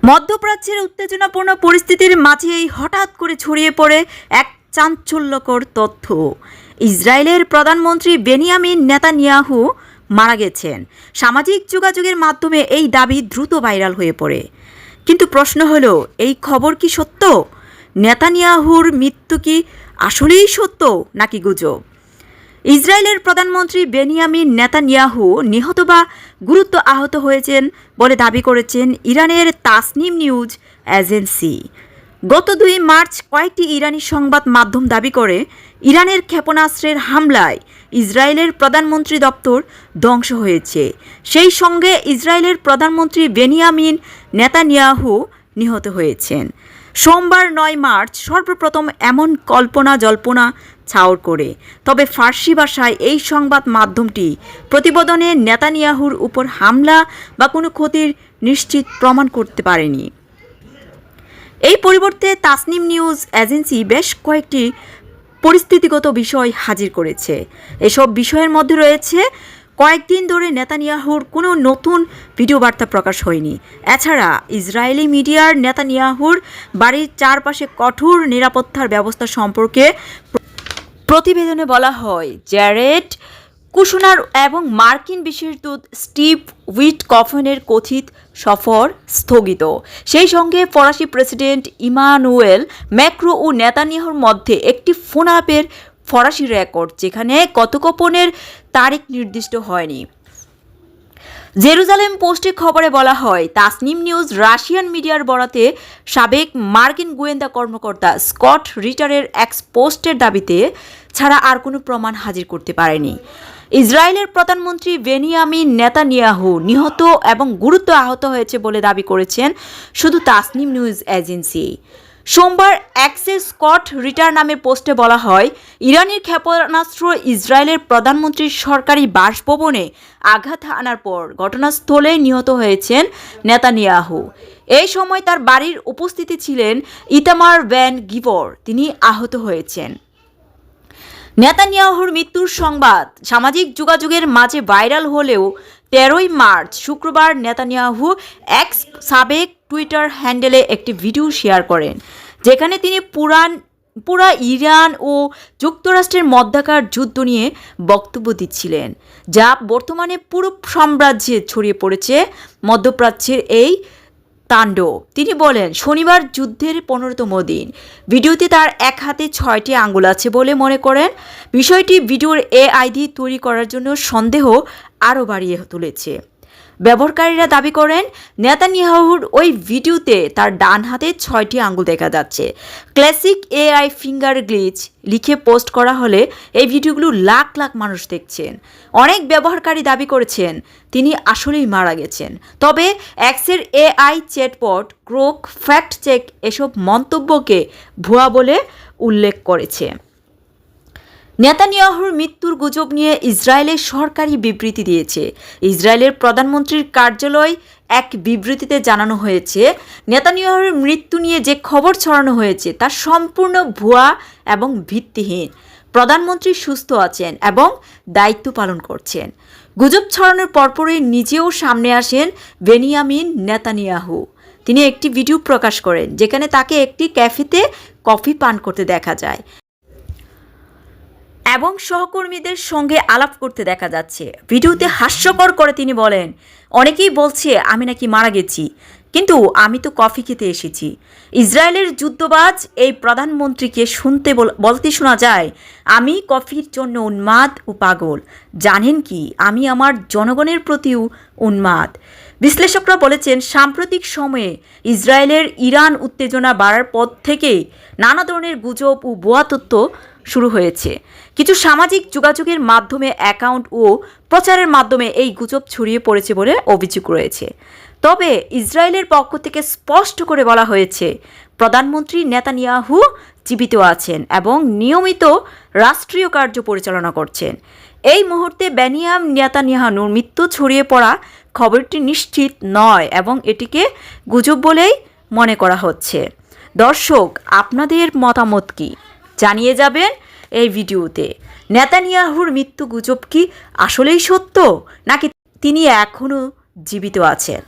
মধ্যপ্রাচ্যের উত্তেজনাপূর্ণ পরিস্থিতির মাঝেই হঠাৎ করে ছড়িয়ে পড়ে এক চাঞ্চল্যকর তথ্য। ইসরায়েলের প্রধানমন্ত্রী বেনিয়ামিন নেতানিয়াহু মারা গেছেন। সামাজিক যোগাযোগের মাধ্যমে এই দাবি দ্রুত ভাইরাল হয়ে পড়ে। কিন্তু প্রশ্ন হলো, এই খবর কি সত্য? নেতানিয়াহুর মৃত্যু কি আসলেই সত্য নাকি গুজব? ইসরায়েলের প্রধানমন্ত্রী বেনিয়ামিন নেতানিয়াহু নিহত বা গুরুত্ব আহত হয়েছেন বলে দাবি করেছেন ইরানের তাসনিম নিউজ এজেন্সি। গত 2 মার্চ কয়েকটি ইরানি সংবাদ মাধ্যম দাবি করে ইরানের ক্ষেপণাস্ত্রের হামলায় ইসরায়েলের প্রধানমন্ত্রী দপ্তর ধ্বংস হয়েছে। সেই সঙ্গে ইসরায়েলের প্রধানমন্ত্রী বেনিয়ামিন নেতানিয়াহু নিহত হয়েছেন। সোমবার 9 মার্চ সর্বপ্রথম এমন জল্পনা ছাওর করে। তবে ফার্সি ভাষায় এই সংবাদ মাধ্যমটি প্রতিবেদনে নেতানিয়াহুর উপর হামলা বা কোনো ক্ষতির নিশ্চিত প্রমাণ করতে পারেনি। এই পরিবর্তে তাসনিম নিউজ এজেন্সি বেশ কয়েকটি পরিস্থিতিগত বিষয় হাজির করেছে। এসব বিষয়ের মধ্যে রয়েছে, কয়েকদিন ধরে নেতানিয়াহুর কোনো নতুন ভিডিও বার্তা প্রকাশ হয়নি। এছাড়া ইসরায়েলি মিডিয়ার নেতানিয়াহুর বাড়ির চারপাশে কঠোর নিরাপত্তার ব্যবস্থা সম্পর্কে প্রতিবেদনে বলা হয়, জ্যারেড কুশনার এবং মার্কিন বিশেষ দূত স্টিভ উইটকফেনের কথিত সফর স্থগিত। সেই সঙ্গে ফরাসি প্রেসিডেন্ট ইমানুয়েল ম্যাক্রো ও নেতানিয়াহুর মধ্যে একটি ফোনালাপের ফরাসি রেকর্ড, যেখানে কথোপকথনের তারিখ নির্দিষ্ট হয়নি। জেরুজালেম পোস্টের খবরে বলা হয়, তাসনিম নিউজ রাশিয়ান মিডিয়ার বরাতে সাবেক মার্কিন গোয়েন্দা কর্মকর্তা স্কট রিটারের এক্স পোস্টের দাবিতে ছাড়া আর কোনো প্রমাণ হাজির করতে পারেনি। ইসরায়েলের প্রধানমন্ত্রী বেনিয়ামিন নেতানিয়াহু নিহত এবং গুরুতর আহত হয়েছে বলে দাবি করেছেন শুধু তাসনিম নিউজ এজেন্সি। সোমবার এক্সে স্কট রিটার নামে পোস্টে বলা হয়, ইরানের ক্ষেপণাস্ত্র ইসরায়েলের প্রধানমন্ত্রীর সরকারি বাসভবনে আঘাত আনার পর ঘটনাস্থলে নিহত হয়েছেন নেতানিয়াহু। এই সময় তার বাড়ির উপস্থিতি ছিলেন ইতামার বেন গিভর। তিনি আহত হয়েছেন। নেতানিয়াহুর মৃত্যুর সংবাদ সামাজিক যোগাযোগের মাঝে ভাইরাল হলেও 13 মার্চ শুক্রবার নেতানিয়াহু এক্স সাবেক টুইটার হ্যান্ডেলে একটি ভিডিও শেয়ার করেন, যেখানে তিনি পুরা ইরান ও যুক্তরাষ্ট্রের মধ্যকার যুদ্ধ নিয়ে বক্তব্য দিচ্ছিলেন, যা বর্তমানে পুরো সাম্রাজ্যে ছড়িয়ে পড়েছে মধ্যপ্রাচ্যের এই তাণ্ডব। তিনি বলেন, শনিবার যুদ্ধের 15তম দিন। ভিডিওতে তার এক হাতে 6টি আঙ্গুল আছে বলে মনে করেন। বিষয়টি ভিডিওর এআই দিয়ে তৈরি করার জন্য সন্দেহ আরও বাড়িয়ে তুলেছে। ব্যবহারকারীরা দাবি করেন, নেতানিয়াহুর ওই ভিডিওতে তার ডান হাতে 6টি আঙ্গুল দেখা যাচ্ছে। ক্লাসিক এআই ফিঙ্গার গ্লিচ লিখে পোস্ট করা হলে এই ভিডিওগুলো লাখ লাখ মানুষ দেখছেন। অনেক ব্যবহারকারী দাবি করেছেন তিনি আসলেই মারা গেছেন। তবে এক্সের AI chatbot Grok fact check এসব মন্তব্যকে ভুয়া বলে উল্লেখ করেছে। নেতানিয়াহুর মৃত্যুর গুজব নিয়ে ইসরায়েলের সরকারি বিবৃতি দিয়েছে। ইসরায়েলের প্রধানমন্ত্রীর কার্যালয় এক বিবৃতিতে জানানো হয়েছে, নেতানিয়াহুর মৃত্যু নিয়ে যে খবর ছড়ানো হয়েছে তা সম্পূর্ণ ভুয়া এবং ভিত্তিহীন। প্রধানমন্ত্রী সুস্থ আছেন এবং দায়িত্ব পালন করছেন। গুজব ছড়ানোর পরপরই নিজেও সামনে আসেন বেনিয়ামিন নেতানিয়াহু। তিনি একটি ভিডিও প্রকাশ করেন, যেখানে তাকে একটি ক্যাফেতে কফি পান করতে দেখা যায় এবং সহকর্মীদের সঙ্গে আলাপ করতে দেখা যাচ্ছে। ভিডিওতে হাস্যকর করে তিনি বলেন, অনেকেই বলছে আমি নাকি মারা গেছি, কিন্তু আমি তো কফি খেতে এসেছি। ইসরায়েলের যুদ্ধবাজ এই প্রধানমন্ত্রীকে বলতে শোনা যায়, আমি কফির জন্য উন্মাদ ও পাগল। জানেন কি, আমি আমার জনগণের প্রতিও উন্মাদ। বিশ্লেষকরা বলেছেন, সাম্প্রতিক সময়ে ইসরায়েলের ইরান উত্তেজনা বাড়ার পর থেকেই নানা ধরনের গুজব ও ভুয়া তথ্য শুরু হয়েছে। কিছু সামাজিক যোগাযোগের মাধ্যমে অ্যাকাউন্ট ও প্রচারের মাধ্যমে এই গুজব ছড়িয়ে পড়েছে বলে অভিযোগ রয়েছে। তবে ইসরায়েলের পক্ষ থেকে স্পষ্ট করে বলা হয়েছে, প্রধানমন্ত্রী নেতানিয়াহু জীবিত আছেন এবং নিয়মিত রাষ্ট্রীয় কার্য পরিচালনা করছেন। এই মুহূর্তে বেনিয়ামিন নেতানিয়াহুর মৃত্যু ছড়িয়ে পড়া খবরটি নিশ্চিত নয় এবং এটিকে গুজব বলেই মনে করা হচ্ছে। দর্শক, আপনাদের মতামত কি জানিয়ে যাবেন এই ভিডিওতে। নেতানিয়াহুর মৃত্যু গুজব কি আসলেই সত্য নাকি তিনি এখনও জীবিত আছেন?